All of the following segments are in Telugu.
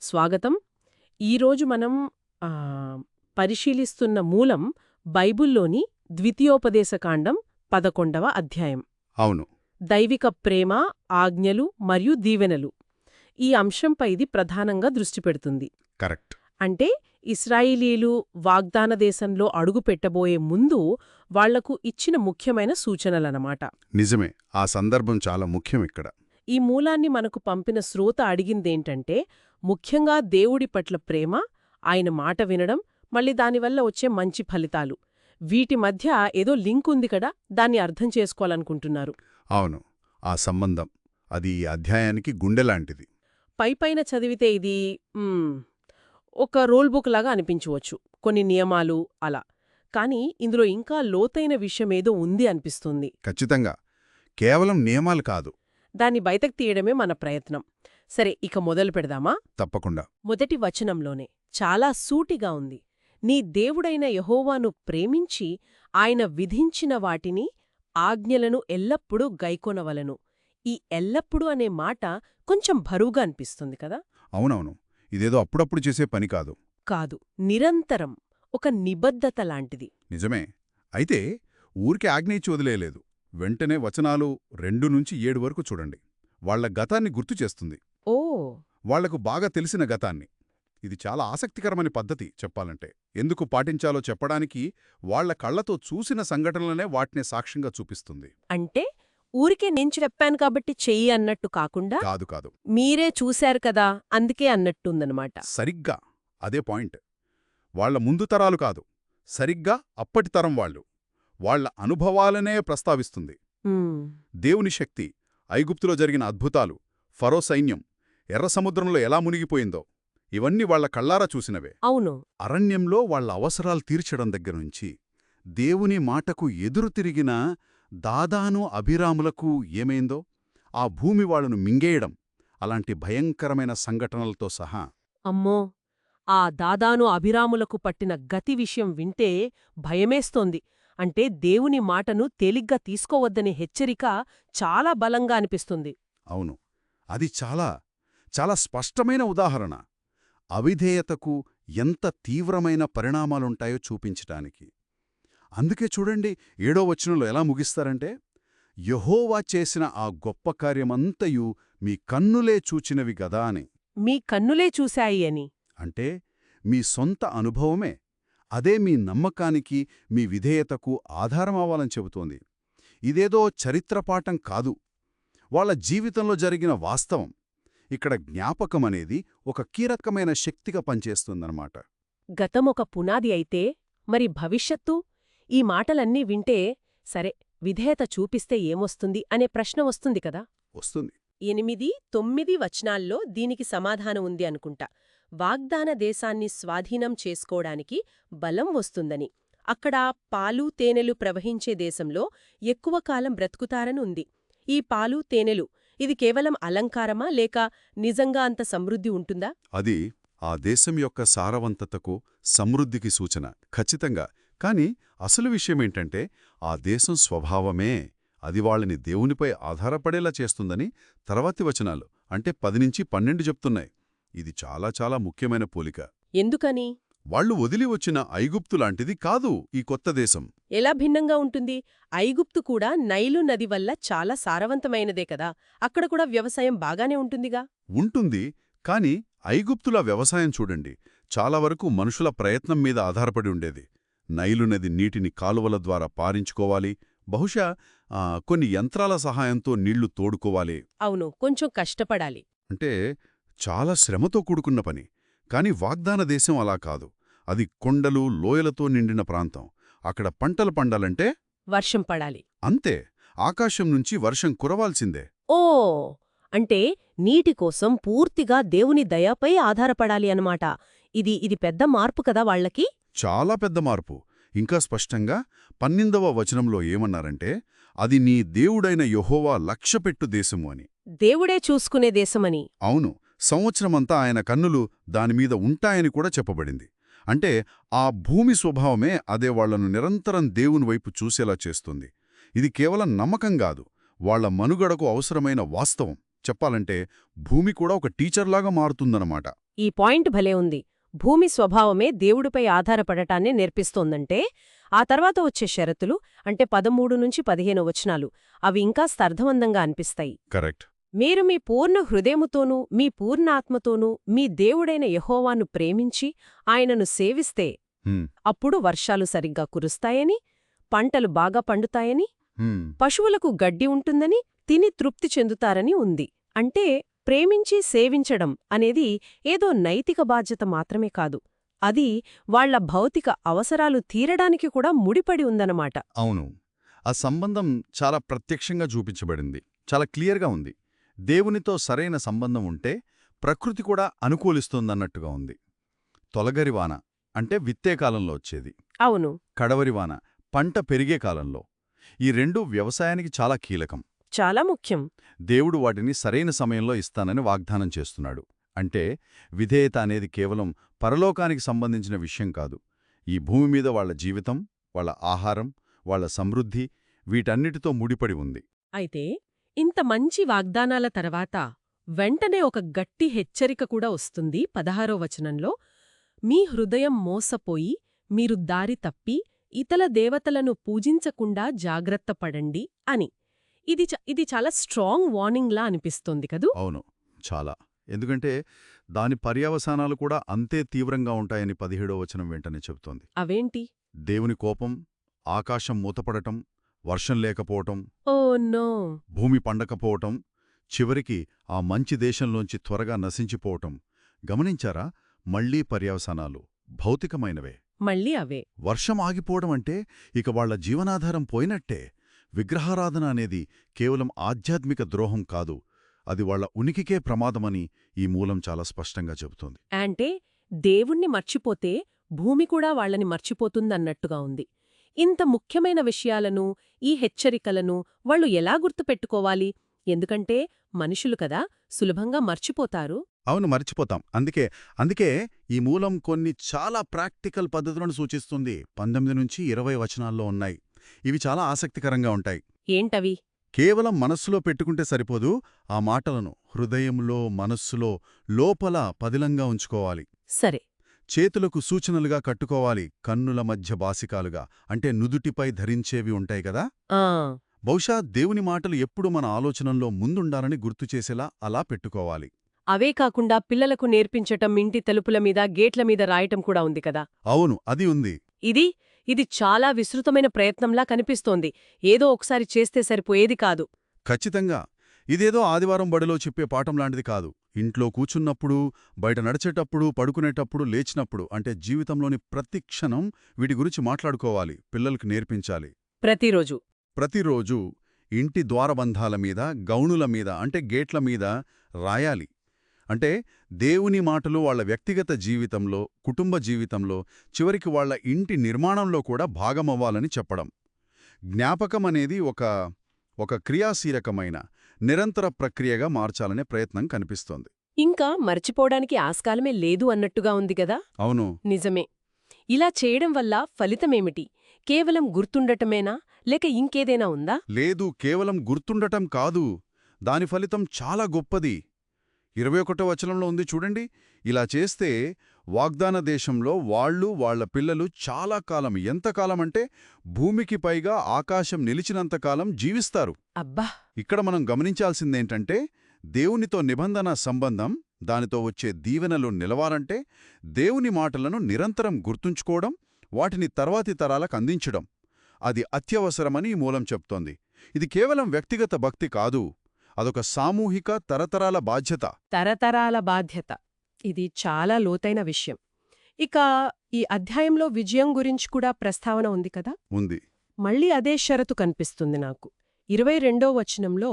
స్వాగతం. ఈరోజు మనం ఆహ్, పరిశీలిస్తున్న మూలం బైబిల్లోని ద్వితీయోపదేశకాండం 11వ అధ్యాయం. అవును. దైవిక ప్రేమ, ఆజ్ఞలు మరియు దీవెనలు. ఈ అంశంపై ఇది ప్రధానంగా దృష్టి పెడుతుంది. కరెక్ట్. అంటే ఇశ్రాయేలీలు వాగ్దాన దేశంలో అడుగు పెట్టబోయే ముందు వాళ్లకు ఇచ్చిన ముఖ్యమైన సూచనలన్నమాట. నిజమే. ఆ సందర్భం చాలా ముఖ్యం ఇక్కడ. ఈ మూలాన్ని మనకు పంపిన శ్రోత అడిగిందేంటంటే, ముఖ్యంగా దేవుడి పట్ల ప్రేమ, ఆయన మాట వినడం, మళ్ళీ దానివల్ల వచ్చే మంచి ఫలితాలు. వీటి మధ్య ఏదో లింక్ ఉంది కదా, దాన్ని అర్థం చేసుకోవాలనుకుంటున్నారు. అవును. ఆ సంబంధం అది ఈ అధ్యాయానికి గుండెలాంటిది. పైపైన చదివితే ఇది ఒక రోల్ బుక్ లాగా అనిపించవచ్చు, కొన్ని నియమాలు అలా. కానీ ఇందులో ఇంకా లోతైన విషయమేదో ఉంది అనిపిస్తుంది. ఖచ్చితంగా. కేవలం నియమాలు కాదు. దాన్ని బయటకు తీయడమే మన ప్రయత్నం. సరే, ఇక మొదలు పెడదామా? తప్పకుండా. మొదటి వచనంలోనే చాలా సూటిగా ఉంది. నీ దేవుడైన యెహోవాను ప్రేమించి ఆయన విధించిన వాటిని, ఆజ్ఞలను ఎల్లప్పుడూ గైకొనవలను. ఈ ఎల్లప్పుడూ అనే మాట కొంచెం బరువుగా అనిపిస్తుంది కదా? అవునవును. ఇదేదో అప్పుడప్పుడు చేసే పని కాదు. కాదు, నిరంతరం, ఒక నిబద్ధత లాంటిది. నిజమే. అయితే ఊరికే ఆజ్ఞ ఇచ్చి వదిలేయలేదు. వెంటనే వచనాలు 2-7 వరకు చూడండి. వాళ్ల గతాన్ని గుర్తు చేస్తుంది. ఓ, వాళ్లకు బాగా తెలిసిన గతాన్ని. ఇది చాలా ఆసక్తికరమైన పద్ధతి చెప్పాలంటే. ఎందుకు పాటించాలో చెప్పడానికి వాళ్ల కళ్లతో చూసిన సంఘటనలనే వాటిని సాక్ష్యంగా చూపిస్తుంది. అంటే ఊరికే నేను చెప్పాను కాబట్టి చెయ్యి అన్నట్టు కాకుండా, కాదు కాదు. మీరే చూశారు కదా అందుకే అన్నట్టుందనమాట. సరిగ్గా అదే పాయింట్. వాళ్ల ముందు తరాలు కాదు, సరిగ్గా అప్పటి తరం వాళ్ళు. వాళ్ల అనుభవాలనే ప్రస్తావిస్తుంది. దేవుని శక్తి, ఐగుప్తులో జరిగిన అద్భుతాలు, ఫరో సైన్యం, ఎర్ర సముద్రంలో ఎలా మునిగిపోయిందో ఇవన్నీ వాళ్ల కళ్ళారా చూసినవే. అవును. అరణ్యంలో వాళ్ల అవసరాలు తీర్చడం దగ్గరుంచి దేవుని మాటకు ఎదురు తిరిగిన దాదాను అభిరాములకు ఏమైందో, ఆ భూమి వాళ్లను మింగేయడం, అలాంటి భయంకరమైన సంఘటనలతో సహా. అమ్మో, ఆ దాదాను అభిరాములకు పట్టిన గతి విషయం వింటే భయమేస్తోంది. అంటే దేవుని మాటను తేలిగ్గా తీసుకోవద్దనే హెచ్చరిక చాలా బలంగా అనిపిస్తుంది. అవును. అది చాలా చాలా స్పష్టమైన ఉదాహరణ. అవిధేయతకు ఎంత తీవ్రమైన పరిణామాలుంటాయో చూపించటానికి. అందుకే చూడండి 7వ వచనంలో ఎలా ముగిస్తారంటే, యెహోవా చేసిన ఆ గొప్ప కార్యమంతయు మీ కన్నులే చూచినవి గదా అని. మీ కన్నులే చూశాయి అని. అంటే మీ సొంత అనుభవమే. అదే మీ నమ్మకానికి, మీ విధేయతకు ఆధారమవ్వాలని చెబుతోంది. ఇదేదో చరిత్రపాఠం కాదు, వాళ్ల జీవితంలో జరిగిన వాస్తవం. ఇక్కడ జ్ఞాపకమనేది ఒక కీలకమైన శక్తిగా పనిచేస్తుందన్నమాట. గతమొక పునాది అయితే, మరి భవిష్యత్తు? ఈ మాటలన్నీ వింటే, సరే, విధేయత చూపిస్తే ఏమొస్తుంది అనే ప్రశ్న వస్తుంది కదా? వస్తుంది. 8, 9 వచనాల్లో దీనికి సమాధానం ఉంది అనుకుంటా. వాగ్దాన దేశాన్ని స్వాధీనం చేసుకోవడానికి బలం వస్తుందని, అక్కడ పాలు తేనెలు ప్రవహించే దేశంలో ఎక్కువ కాలం బ్రతుకుతారని ఉంది. ఈ పాలు తేనెలు, ఇది కేవలం అలంకారమా లేక నిజంగా అంత సమృద్ధి ఉంటుందా? అది ఆ దేశం యొక్క సారవంతతకు, సమృద్ధికి సూచన ఖచ్చితంగా. కాని అసలు విషయమేంటంటే, ఆ దేశం స్వభావమే అది వాళ్ళని దేవునిపై ఆధారపడేలా చేస్తుందని తర్వాతి వచనాలు అంటే 10-12 చెప్తున్నాయి. ఇది చాలా చాలా ముఖ్యమైన పోలిక. ఎందుకని? వాళ్లు వదిలి వచ్చిన ఐగుప్తులాంటిది కాదు ఈ కొత్త దేశం. ఎలా భిన్నంగా ఉంటుంది? ఐగుప్తు కూడా నైలు నది వల్ల చాలా సారవంతమైనదే కదా, అక్కడ కూడా వ్యవసాయం బాగానే ఉంటుందిగా. ఉంటుంది. కాని ఐగుప్తుల వ్యవసాయం చూడండి, చాలా వరకు మనుషుల ప్రయత్నం మీద ఆధారపడి ఉండేది. నైలు నది నీటిని కాలువల ద్వారా పారించుకోవాలి, బహుశా కొన్ని యంత్రాల సహాయంతో నీళ్లు తోడుకోవాలి. అవును, కొంచెం కష్టపడాలి. అంటే చాలా శ్రమతో కూడుకున్న పని. కాని వాగ్దాన దేశం అలా కాదు. అది కొండలు, లోయలతో నిండిన ప్రాంతం. అక్కడ పంటలు పండాలంటే వర్షం పడాలి. అంతే, ఆకాశం నుంచి వర్షం కురవాల్సిందే. ఓ, అంటే నీటి కోసం పూర్తిగా దేవుని దయపై ఆధారపడాలి అన్నమాట. ఇది పెద్ద మార్పు కదా వాళ్లకి. చాలా పెద్ద మార్పు. ఇంకా స్పష్టంగా 12వ వచనంలో ఏమన్నారంటే, అది నీ దేవుడైన యెహోవా లక్ష్యపెట్టు దేశము అని. దేవుడే చూసుకునే దేశమని. అవును. సంవత్సరమంతా ఆయన కన్నులు దానిమీద ఉంటాయని కూడా చెప్పబడింది. అంటే ఆ భూమి స్వభావమే అదే వాళ్లను నిరంతరం దేవుని వైపు చూసేలా చేస్తుంది. ఇది కేవలం నమ్మకం కాదు, వాళ్ల మనుగడకు అవసరమైన వాస్తవం. చెప్పాలంటే భూమి కూడా ఒక టీచర్లాగా మారుతుందన్నమాట. ఈ పాయింట్ భలే ఉంది. భూమి స్వభావమే దేవుడిపై ఆధారపడటాన్ని నేర్పిస్తోందంటే ఆ తర్వాత వచ్చే షరతులు అంటే 13-15 వచనాలు అవి ఇంకాస్త అర్థవంతంగా అనిపిస్తాయి. కరెక్ట్. మీరు మీ పూర్ణ హృదయముతోనూ మీ పూర్ణాత్మతోనూ మీ దేవుడైన యెహోవాను ప్రేమించి ఆయనను సేవిస్తే హ్మ్. అప్పుడు వర్షాలు సరిగ్గా కురుస్తాయని, పంటలు బాగా పండుతాయని, హ్మ్. పశువులకు గడ్డి ఉంటుందని, తిని తృప్తి చెందుతారని ఉంది. అంటే ప్రేమించి సేవించడం అనేది ఏదో నైతిక బాధ్యత మాత్రమే కాదు, అది వాళ్ల భౌతిక అవసరాలు తీరడానికి కూడా ముడిపడి ఉందన్నమాట. అవును. ఆ సంబంధం చాలా ప్రత్యక్షంగా చూపించబడింది. చాలా క్లియర్గా ఉంది. దేవునితో సరైన సంబంధం ఉంటే ప్రకృతి కూడా అనుకూలిస్తుందన్నట్టుగా ఉంది. తొలగరివాన అంటే విత్తే కాలంలో వచ్చేది. అవును. కడవరివాన పంట పెరిగే కాలంలో. ఈ రెండూ వ్యవసాయానికి చాలా కీలకం. చాలా ముఖ్యం. దేవుడు వాటిని సరైన సమయంలో ఇస్తానని వాగ్దానం చేస్తున్నాడు. అంటే విధేయత అనేది కేవలం పరలోకానికి సంబంధించిన విషయం కాదు. ఈ భూమి మీద వాళ్ల జీవితం, వాళ్ల ఆహారం, వాళ్ల సమృద్ధి వీటన్నిటితో ముడిపడి ఉంది. అయితే ఇంత మంచి వాగ్దానాల తర్వాత వెంటనే ఒక గట్టి హెచ్చరిక కూడా వస్తుంది 16వ వచనంలో. మీ హృదయం మోసపోయి మీరు దారి తప్పి ఇతర దేవతలను పూజించకుండా జాగ్రత్త పడండి అని. ఇది చాలా స్ట్రాంగ్ వార్నింగ్లా అనిపిస్తోంది కదూ? అవును, చాలా. ఎందుకంటే దాని పర్యవసానాలు కూడా అంతే తీవ్రంగా ఉంటాయని 17వ వచనం వెంటనే చెబుతోంది. అవేంటి? దేవుని కోపం, ఆకాశం మూతపడటం, వర్షం లేకపోవటం, ఓ నో, భూమి పండకపోవటం, చివరికి ఆ మంచి దేశంలోంచి త్వరగా నశించిపోవటం. గమనించారా? మళ్లీ పర్యవసానాలు భౌతికమైనవే. మళ్ళీ అవే. వర్షం ఆగిపోవడం అంటే ఇక వాళ్ల జీవనాధారం పోయినట్టే. విగ్రహారాధన అనేది కేవలం ఆధ్యాత్మిక ద్రోహం కాదు, అది వాళ్ల ఉనికికే ప్రమాదమని ఈ మూలం చాలా స్పష్టంగా చెబుతోంది. అంటే దేవుణ్ణి మర్చిపోతే భూమి కూడా వాళ్లని మర్చిపోతుందన్నట్టుగా ఉంది. ఇంత ముఖ్యమైన విషయాలను, ఈ హెచ్చరికలను వాళ్లు ఎలా గుర్తుపెట్టుకోవాలి? ఎందుకంటే మనుషులు కదా, సులభంగా మర్చిపోతారు. అవును, మర్చిపోతాం. అందుకే ఈ మూలం కొన్ని చాలా ప్రాక్టికల్ పద్ధతులను సూచిస్తుంది. 19-20 వచనాల్లో ఉన్నాయి. ఇవి చాలా ఆసక్తికరంగా ఉంటాయి. ఏంటవి? కేవలం మనస్సులో పెట్టుకుంటే సరిపోదు. ఆ మాటలను హృదయంలో, మనస్సులో, లోపల పదిలంగా ఉంచుకోవాలి. సరే. చేతులకు సూచనలుగా కట్టుకోవాలి. కన్నుల మధ్య బాసికాలుగా, అంటే నుదుటిపై ధరించేవి ఉంటాయి కదా. బహుశా దేవుని మాటలు ఎప్పుడు మన ఆలోచనల్లో ముందుండాలని గుర్తుచేసేలా అలా పెట్టుకోవాలి. అవే కాకుండా పిల్లలకు నేర్పించటం, ఇంటి తలుపుల మీద, గేట్ల మీద రాయటం కూడా ఉంది కదా. అవును, అది ఉంది. ఇది చాలా విస్తృతమైన ప్రయత్నంలా కనిపిస్తోంది. ఏదో ఒకసారి చేస్తే సరిపోయేది కాదు. ఖచ్చితంగా. ఇదేదో ఆదివారం బడిలో చెప్పే పాఠం లాంటిది కాదు. ఇంట్లో కూచున్నప్పుడు, బయట నడిచేటప్పుడు, పడుకునేటప్పుడు, లేచినప్పుడు, అంటే జీవితంలోని ప్రతి క్షణం వీటి గురించి మాట్లాడుకోవాలి, పిల్లలకు నేర్పించాలి. ప్రతిరోజు ఇంటి ద్వారబంధాల మీద, గౌణుల మీద, అంటే గేట్ల మీద రాయాలి. అంటే దేవుని మాటలు వాళ్ల వ్యక్తిగత జీవితంలో, కుటుంబ జీవితంలో, చివరికి వాళ్ల ఇంటి నిర్మాణంలో కూడా భాగమవ్వాలని చెప్పడం. జ్ఞాపకమనేది ఒక క్రియాశీలకమైన, నిరంతర ప్రక్రియగా మార్చాలనే ప్రయత్నం కనిపిస్తోంది. ఇంకా మర్చిపోవడానికి ఆస్కాలమే లేదు అన్నట్టుగా ఉంది గదా. అవును, నిజమే. ఇలా చేయడం వల్ల ఫలితమేమిటి? కేవలం గుర్తుండటమేనా, లేక ఇంకేదైనా ఉందా? లేదు, కేవలం గుర్తుండటం కాదు. దాని ఫలితం చాలా గొప్పది. 21వ వచనంలో ఉంది చూడండి. ఇలా చేస్తే వాగ్దాన దేశంలో వాళ్లు, వాళ్ల పిల్లలు చాలా కాలం, ఎంతకాలమంటే భూమికి పైగా ఆకాశం నిలిచినంతకాలం జీవిస్తారు. అబ్బా! ఇక్కడ మనం గమనించాల్సిందేంటంటే దేవునితో నిబంధన సంబంధం, దానితో వచ్చే దీవెనలు నిలవాలంటే దేవుని మాటలను నిరంతరం గుర్తుంచుకోవడం, వాటిని తర్వాతి తరాలకు అందించడం, అది అత్యవసరమని ఈ మూలం చెప్తోంది. ఇది కేవలం వ్యక్తిగత భక్తి కాదు, అదొక సామూహిక తరతరాల బాధ్యత. ఇది చాలా లోతైన విషయం. ఇక ఈ అధ్యాయంలో విజయం గురించి కూడా ప్రస్తావన ఉంది కదా. ఉంది. మళ్ళీ అదే షరతు కనిపిస్తుంది నాకు. 22వ వచనంలో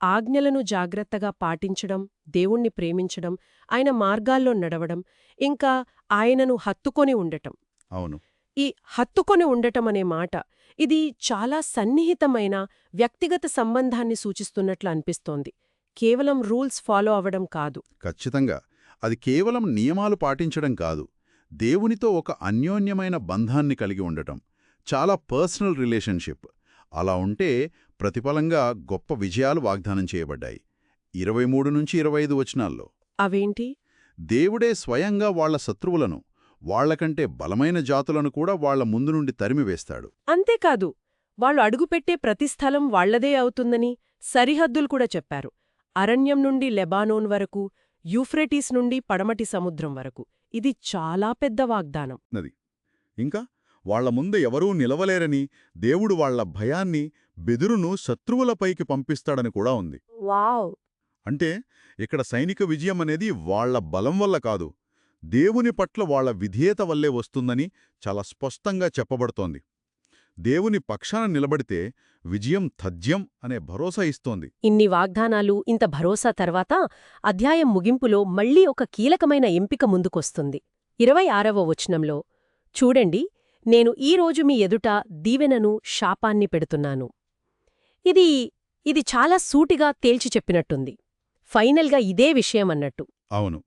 ఆజ్ఞలను జాగ్రత్తగా పాటించడం, దేవుణ్ణి ప్రేమించడం, ఆయన మార్గాల్లో నడవడం, ఇంకా ఆయనను హత్తుకొని ఉండటం. అవును. ఈ హత్తుకొని ఉండటం అనే మాట, ఇది చాలా సన్నిహితమైన వ్యక్తిగత సంబంధాన్ని సూచిస్తున్నట్లు అనిపిస్తోంది. కేవలం రూల్స్ ఫాలో అవ్వడం కాదు. ఖచ్చితంగా. అది కేవలం నియమాలు పాటించడం కాదు, దేవునితో ఒక అన్యోన్యమైన బంధాన్ని కలిగి ఉండటం, చాలా పర్సనల్ రిలేషన్షిప్. అలా ఉంటే ప్రతిఫలంగా గొప్ప విజయాలు వాగ్దానం చేయబడ్డాయి 23-25 వచనాల్లో. అవేంటి? దేవుడే స్వయంగా వాళ్ల శత్రువులను, వాళ్లకంటే బలమైన జాతులను కూడా వాళ్ల ముందు నుండి తరిమివేస్తాడు. అంతేకాదు, వాళ్ళు అడుగుపెట్టే ప్రతి స్థలం వాళ్లదే అవుతుందని సరిహద్దులు కూడా చెప్పారు. అరణ్యం నుండి లెబానోన్ వరకు, యూఫ్రెటీస్ నుండి పడమటి సముద్రం వరకు. ఇది చాలా పెద్ద వాగ్దానం. నది ఇంకా వాళ్ల ముందు ఎవరూ నిలవలేరని, దేవుడు వాళ్ల భయాన్ని, బెదురును శత్రువులపైకి పంపిస్తాడని కూడా ఉంది. వావ్! అంటే ఇక్కడ సైనిక విజయం అనేది వాళ్ల బలం వల్ల కాదు, దేవుని పట్ల వాళ్ల విధేయత వల్లే వస్తుందని చాలా స్పష్టంగా చెప్పబడుతోంది. దేవుని పక్షాన నిలబడితే విజయం తథ్యం అనే భరోసా ఇస్తోంది. ఇన్ని వాగ్దానాలు, ఇంత భరోసా తర్వాత అధ్యాయం ముగింపులో మళ్లీ ఒక కీలకమైన ఎంపిక ముందుకొస్తుంది. 26వ వచనంలో, చూడండి, నేను ఈరోజు మీ ఎదుట దీవెనను, శాపాన్ని పెడుతున్నాను. ఇది చాలా సూటిగా తేల్చి చెప్పినట్టుంది. ఫైనల్గా ఇదే విషయమన్నట్టు. అవును,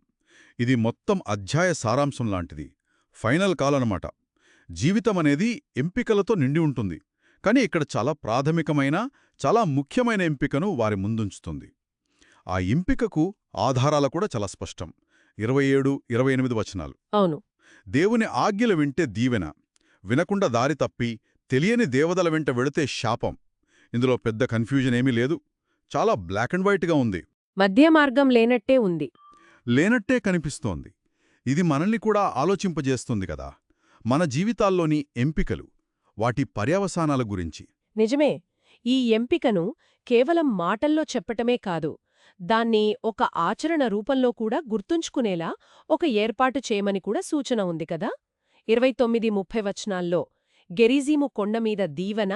ఇది మొత్తం అధ్యాయ సారాంశం లాంటిది. ఫైనల్ కాలనమాట. జీవితమనేది ఎంపికలతో నిండి ఉంటుంది, కాని ఇక్కడ చాలా ప్రాథమికమైన, చాలా ముఖ్యమైన ఎంపికను వారి ముందుంచుతుంది. ఆ ఎంపికకు ఆధారాలు కూడా చాలా స్పష్టం. 27, 28 వచనాలు. అవును. దేవుని ఆజ్ఞలు వింటే దీవెన, వినకుండా దారి తప్పి తెలియని దేవతల వెంట వెళితే శాపం. ఇందులో పెద్ద కన్ఫ్యూజన్ ఏమీ లేదు. చాలా బ్లాక్ అండ్ వైట్గా ఉంది. మధ్య మార్గం లేనట్టే ఉంది. లేనట్టే కనిపిస్తోంది. ఇది మనల్ని కూడా ఆలోచింపజేస్తుంది కదా, మన జీవితాల్లోని ఎంపికలు, వాటి పర్యవసానాల గురించి. నిజమే. ఈ ఎంపికను కేవలం మాటల్లో చెప్పటమే కాదు, దాన్ని ఒక ఆచరణ రూపంలో కూడా గుర్తుంచుకునేలా ఒక ఏర్పాటు చేయమని కూడా సూచన ఉంది కదా. 29-30 వచనాల్లో గెరిజీము కొండమీద దీవెన,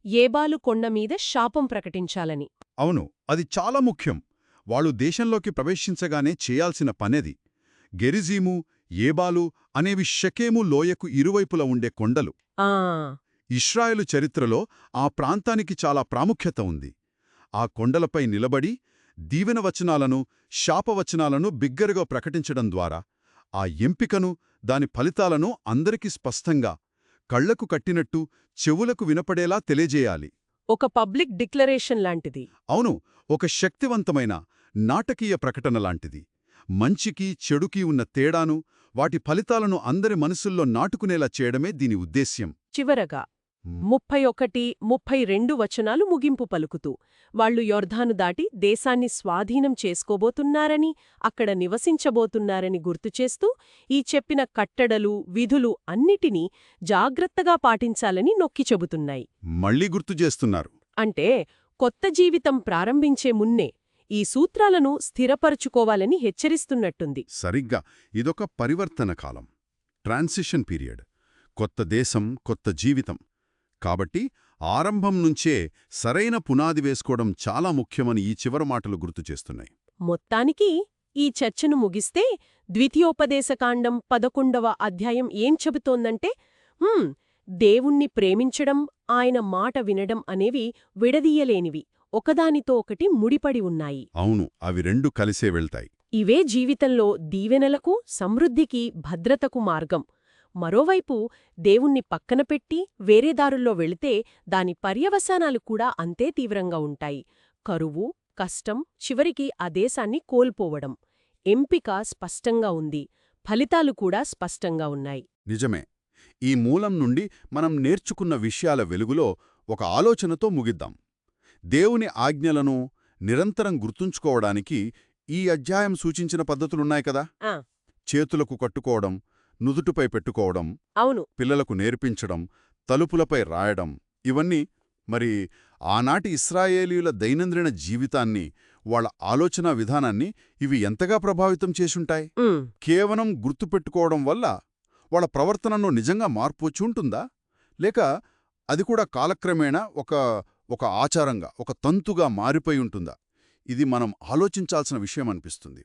ఏబాలు కొండమీద శాపం ప్రకటించాలని. అవును, అది చాలా ముఖ్యం. వాళ్ళు దేశంలోకి ప్రవేశించగానే చేయాల్సిన పనేది. గెరిజీము, ఏబాలు అనేవి షెకెము లోయకు ఇరువైపులా ఉండే కొండలు. ఇశ్రాయేలు చరిత్రలో ఆ ప్రాంతానికి చాలా ప్రాముఖ్యత ఉంది. ఆ కొండలపై నిలబడి దీవెన వచనాలను, శాపవచనాలను బిగ్గరగా ప్రకటించడం ద్వారా ఆ ఎంపికను, దాని ఫలితాలను అందరికీ స్పష్టంగా, కళ్లకు కట్టినట్టు, చెవులకు వినపడేలా తెలియజేయాలి. ఒక పబ్లిక్ డిక్లరేషన్ లాంటిది. అవును, ఒక శక్తివంతమైన, నాటకీయ ప్రకటన లాంటిది. మంచికి చెడుకి ఉన్న తేడాను, వాటి ఫలితాలను అందరి మనసుల్లో నాటుకునేలా చేయడమే దీని ఉద్దేశ్యం. చివరగా 31, 32 వచనాలు ముగింపు పలుకుతూ, వాళ్లు యొర్దాను దాటి దేశాన్ని స్వాధీనం చేసుకోబోతున్నారని, అక్కడ నివసించబోతున్నారని గుర్తుచేస్తూ, ఈ చెప్పిన కట్టడలు, విధులు అన్నిటినీ జాగ్రత్తగా పాటించాలని నొక్కి చెబుతున్నాయి. మళ్లీ గుర్తుచేస్తున్నారు. అంటే కొత్త జీవితం ప్రారంభించే మున్నే ఈ సూత్రాలను స్థిరపరుచుకోవాలని హెచ్చరిస్తున్నట్టుంది. సరిగ్గా, ఇదొక పరివర్తన కాలం, ట్రాన్సిషన్ పీరియడ్. కొత్త దేశం, కొత్త జీవితం. కాబట్టి ఆరంభం నుంచే సరైన పునాది వేసుకోవడం చాలా ముఖ్యమని ఈ చివరి మాటలు గుర్తుచేస్తున్నాయి. మొత్తానికి ఈ చర్చను ముగిస్తే ద్వితీయోపదేశకాండం 11వ అధ్యాయం ఏం చెబుతోందంటే, దేవుణ్ణి ప్రేమించడం, ఆయన మాట వినడం అనేవి విడదీయలేనివి, ఒకదానితో ఒకటి ముడిపడి ఉన్నాయి. అవును, అవి రెండు కలిసే వెళ్తాయి. ఇవే జీవితంలో దీవెనలకు, సమృద్ధికి, భద్రతకు మార్గం. మరోవైపు దేవుణ్ణి పక్కన పెట్టి వేరే దారుల్లో వెళితే దాని పర్యవసానాలు కూడా అంతే తీవ్రంగా ఉంటాయి. కరువు, కష్టం, చివరికి ఆ దేశాన్ని కోల్పోవడం. ఎంపిక స్పష్టంగా ఉంది, ఫలితాలు కూడా స్పష్టంగా ఉన్నాయి. నిజమే. ఈ మూలం నుండి మనం నేర్చుకున్న విషయాల వెలుగులో ఒక ఆలోచనతో ముగిద్దాం. దేవుని ఆజ్ఞలను నిరంతరం గుర్తుంచుకోవడానికి ఈ అధ్యాయం సూచించిన పద్ధతులున్నాయి కదా. చేతులకు కట్టుకోవడం, నుదుటిపై పెట్టుకోవడం, అవును, పిల్లలకు నేర్పించడం, తలుపులపై రాయడం, ఇవన్నీ మరి ఆనాటి ఇశ్రాయేలీయుల దైనందిన జీవితాన్ని, వాళ్ల ఆలోచనా విధానాన్ని ఇవి ఎంతగా ప్రభావితం చేసుంటాయి. కేవలం గుర్తుపెట్టుకోవడం వల్ల వాళ్ళ ప్రవర్తనలో నిజంగా మార్పు వచ్చి ఉంటుందా, లేక అది కూడా కాలక్రమేణా ఒక ఆచారంగా, ఒక తంతుగా మారిపోయి ఉంటుందా? ఇది మనం ఆలోచించాల్సిన విషయం అనిపిస్తుంది.